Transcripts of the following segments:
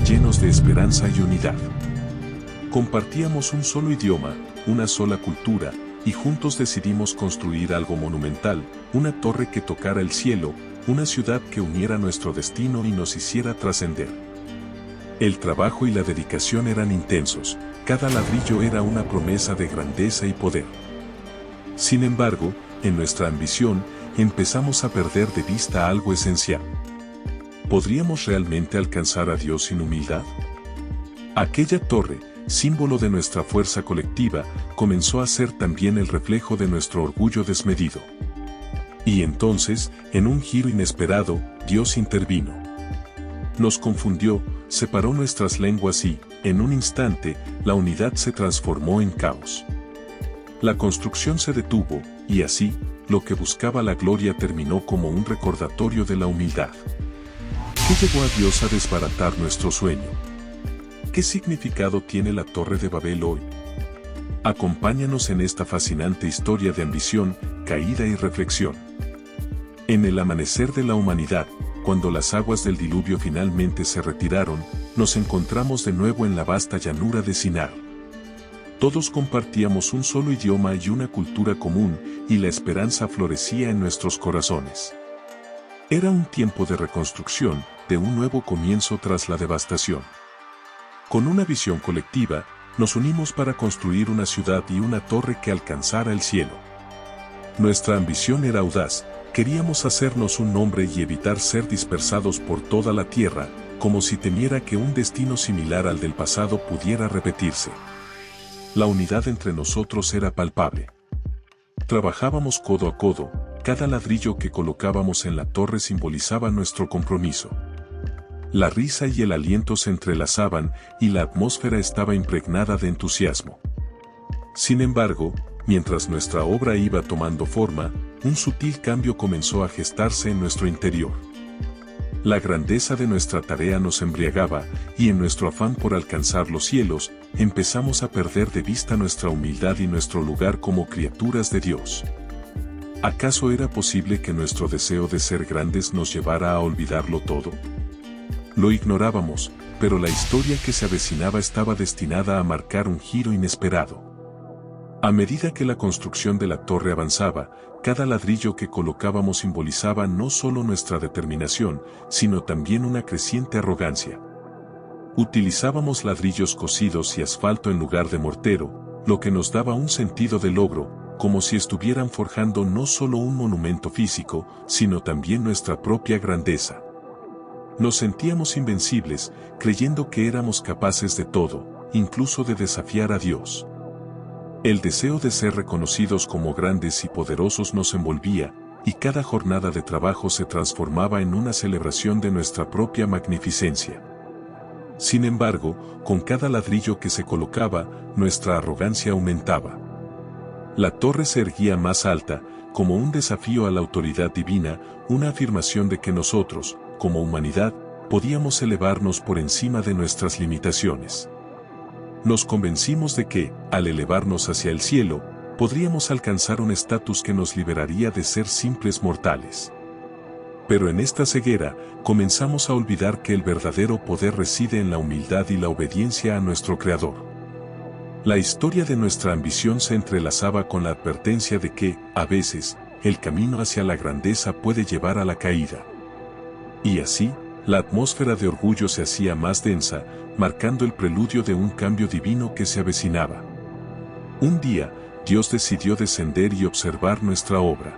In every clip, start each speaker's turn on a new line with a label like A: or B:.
A: llenos de esperanza y unidad. Compartíamos un solo idioma, una sola cultura, y juntos decidimos construir algo monumental, una torre que tocara el cielo, una ciudad que uniera nuestro destino y nos hiciera trascender. El trabajo y la dedicación eran intensos, cada ladrillo era una promesa de grandeza y poder. Sin embargo, en nuestra ambición, empezamos a perder de vista algo esencial. ¿Podríamos realmente alcanzar a Dios sin humildad? Aquella torre, símbolo de nuestra fuerza colectiva, comenzó a ser también el reflejo de nuestro orgullo desmedido. Y entonces, en un giro inesperado, Dios intervino. Nos confundió, separó nuestras lenguas y, en un instante, la unidad se transformó en caos. La construcción se detuvo, y así, lo que buscaba la gloria terminó como un recordatorio de la humildad. ¿Qué llevó a Dios a desbaratar nuestro sueño? ¿Qué significado tiene la Torre de Babel hoy? Acompáñanos en esta fascinante historia de ambición, caída y reflexión. En el amanecer de la humanidad, cuando las aguas del diluvio finalmente se retiraron, nos encontramos de nuevo en la vasta llanura de Sinar. Todos compartíamos un solo idioma y una cultura común, y la esperanza florecía en nuestros corazones. Era un tiempo de reconstrucción, de un nuevo comienzo tras la devastación. Con una visión colectiva, nos unimos para construir una ciudad y una torre que alcanzara el cielo. Nuestra ambición era audaz, queríamos hacernos un nombre y evitar ser dispersados por toda la tierra, como si temiera que un destino similar al del pasado pudiera repetirse. La unidad entre nosotros era palpable. Trabajábamos codo a codo, cada ladrillo que colocábamos en la torre simbolizaba nuestro compromiso. La risa y el aliento se entrelazaban y la atmósfera estaba impregnada de entusiasmo. Sin embargo, mientras nuestra obra iba tomando forma, un sutil cambio comenzó a gestarse en nuestro interior. La grandeza de nuestra tarea nos embriagaba, y en nuestro afán por alcanzar los cielos, empezamos a perder de vista nuestra humildad y nuestro lugar como criaturas de Dios. ¿Acaso era posible que nuestro deseo de ser grandes nos llevara a olvidarlo todo? Lo ignorábamos, pero la historia que se avecinaba estaba destinada a marcar un giro inesperado. A medida que la construcción de la torre avanzaba, cada ladrillo que colocábamos simbolizaba no solo nuestra determinación, sino también una creciente arrogancia. Utilizábamos ladrillos cocidos y asfalto en lugar de mortero, lo que nos daba un sentido de logro, como si estuvieran forjando no solo un monumento físico, sino también nuestra propia grandeza. Nos sentíamos invencibles, creyendo que éramos capaces de todo, incluso de desafiar a Dios. El deseo de ser reconocidos como grandes y poderosos nos envolvía, y cada jornada de trabajo se transformaba en una celebración de nuestra propia magnificencia. Sin embargo, con cada ladrillo que se colocaba, nuestra arrogancia aumentaba. La torre se erguía más alta, como un desafío a la autoridad divina, una afirmación de que nosotros, como humanidad, podíamos elevarnos por encima de nuestras limitaciones. Nos convencimos de que, al elevarnos hacia el cielo, podríamos alcanzar un estatus que nos liberaría de ser simples mortales. Pero en esta ceguera, comenzamos a olvidar que el verdadero poder reside en la humildad y la obediencia a nuestro Creador. La historia de nuestra ambición se entrelazaba con la advertencia de que, a veces, el camino hacia la grandeza puede llevar a la caída. Y así, la atmósfera de orgullo se hacía más densa, marcando el preludio de un cambio divino que se avecinaba. Un día, Dios decidió descender y observar nuestra obra.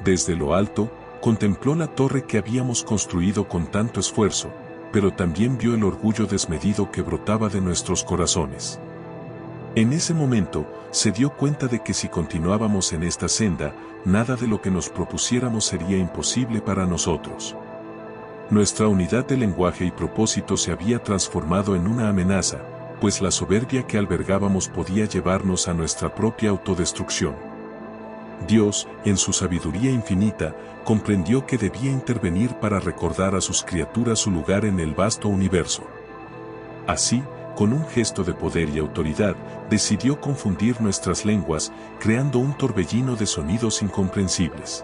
A: Desde lo alto, contempló la torre que habíamos construido con tanto esfuerzo, pero también vio el orgullo desmedido que brotaba de nuestros corazones. En ese momento, se dio cuenta de que si continuábamos en esta senda, nada de lo que nos propusiéramos sería imposible para nosotros. Nuestra unidad de lenguaje y propósito se había transformado en una amenaza, pues la soberbia que albergábamos podía llevarnos a nuestra propia autodestrucción. Dios, en su sabiduría infinita, comprendió que debía intervenir para recordar a sus criaturas su lugar en el vasto universo. Así, con un gesto de poder y autoridad, decidió confundir nuestras lenguas, creando un torbellino de sonidos incomprensibles.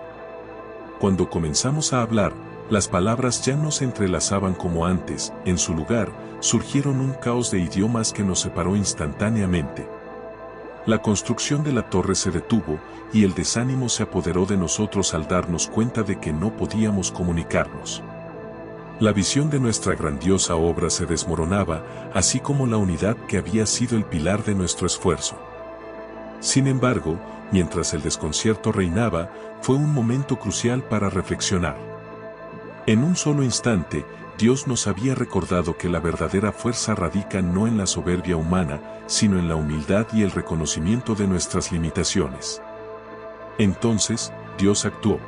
A: Cuando comenzamos a hablar, Las palabras ya no se entrelazaban como antes, en su lugar, surgieron un caos de idiomas que nos separó instantáneamente. La construcción de la torre se detuvo, y el desánimo se apoderó de nosotros al darnos cuenta de que no podíamos comunicarnos. La visión de nuestra grandiosa obra se desmoronaba, así como la unidad que había sido el pilar de nuestro esfuerzo. Sin embargo, mientras el desconcierto reinaba, fue un momento crucial para reflexionar. En un solo instante, Dios nos había recordado que la verdadera fuerza radica no en la soberbia humana, sino en la humildad y el reconocimiento de nuestras limitaciones. Entonces, Dios actuó.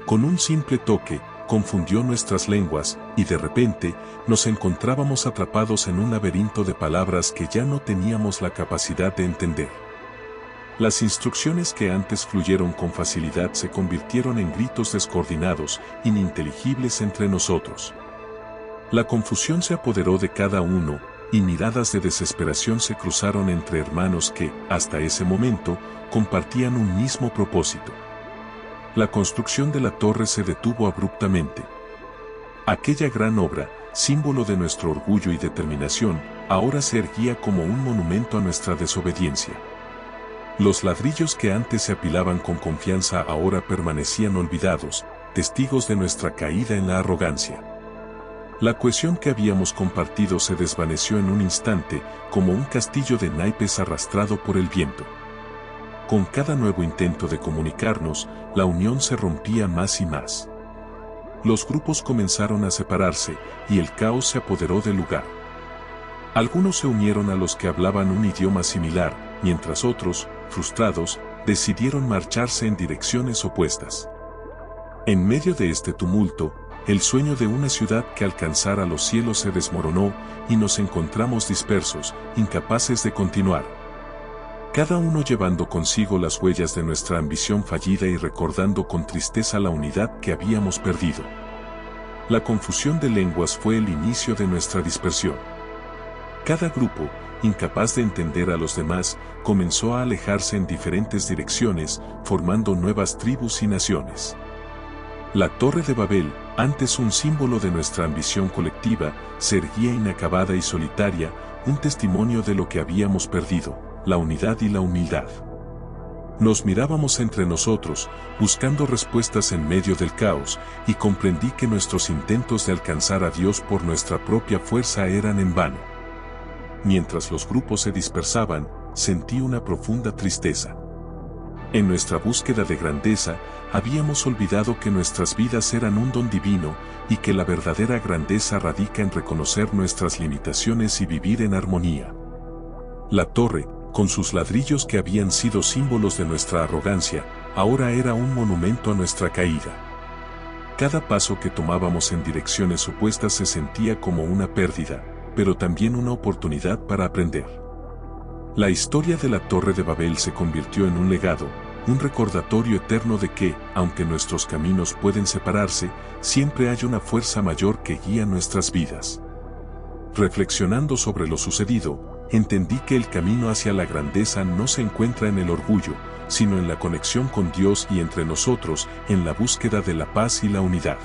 A: Con un simple toque, confundió nuestras lenguas, y de repente, nos encontrábamos atrapados en un laberinto de palabras que ya no teníamos la capacidad de entender. Las instrucciones que antes fluyeron con facilidad se convirtieron en gritos descoordinados, ininteligibles entre nosotros. La confusión se apoderó de cada uno, y miradas de desesperación se cruzaron entre hermanos que, hasta ese momento, compartían un mismo propósito. La construcción de la torre se detuvo abruptamente. Aquella gran obra, símbolo de nuestro orgullo y determinación, ahora se erguía como un monumento a nuestra desobediencia. Los ladrillos que antes se apilaban con confianza ahora permanecían olvidados, testigos de nuestra caída en la arrogancia. La cohesión que habíamos compartido se desvaneció en un instante, como un castillo de naipes arrastrado por el viento. Con cada nuevo intento de comunicarnos, la unión se rompía más y más. Los grupos comenzaron a separarse, y el caos se apoderó del lugar. Algunos se unieron a los que hablaban un idioma similar, mientras otros, frustrados, decidieron marcharse en direcciones opuestas. En medio de este tumulto, el sueño de una ciudad que alcanzara los cielos se desmoronó, y nos encontramos dispersos, incapaces de continuar. Cada uno llevando consigo las huellas de nuestra ambición fallida y recordando con tristeza la unidad que habíamos perdido. La confusión de lenguas fue el inicio de nuestra dispersión. Cada grupo, incapaz de entender a los demás, comenzó a alejarse en diferentes direcciones, formando nuevas tribus y naciones. La Torre de Babel, antes un símbolo de nuestra ambición colectiva, se erguía inacabada y solitaria, un testimonio de lo que habíamos perdido, la unidad y la humildad. Nos mirábamos entre nosotros, buscando respuestas en medio del caos, y comprendí que nuestros intentos de alcanzar a Dios por nuestra propia fuerza eran en vano. Mientras los grupos se dispersaban, sentí una profunda tristeza. En nuestra búsqueda de grandeza, habíamos olvidado que nuestras vidas eran un don divino, y que la verdadera grandeza radica en reconocer nuestras limitaciones y vivir en armonía. La torre, con sus ladrillos que habían sido símbolos de nuestra arrogancia, ahora era un monumento a nuestra caída. Cada paso que tomábamos en direcciones opuestas se sentía como una pérdida, pero también una oportunidad para aprender. La historia de la Torre de Babel se convirtió en un legado, un recordatorio eterno de que, aunque nuestros caminos pueden separarse, siempre hay una fuerza mayor que guía nuestras vidas. Reflexionando sobre lo sucedido, entendí que el camino hacia la grandeza no se encuentra en el orgullo, sino en la conexión con Dios y entre nosotros, en la búsqueda de la paz y la unidad.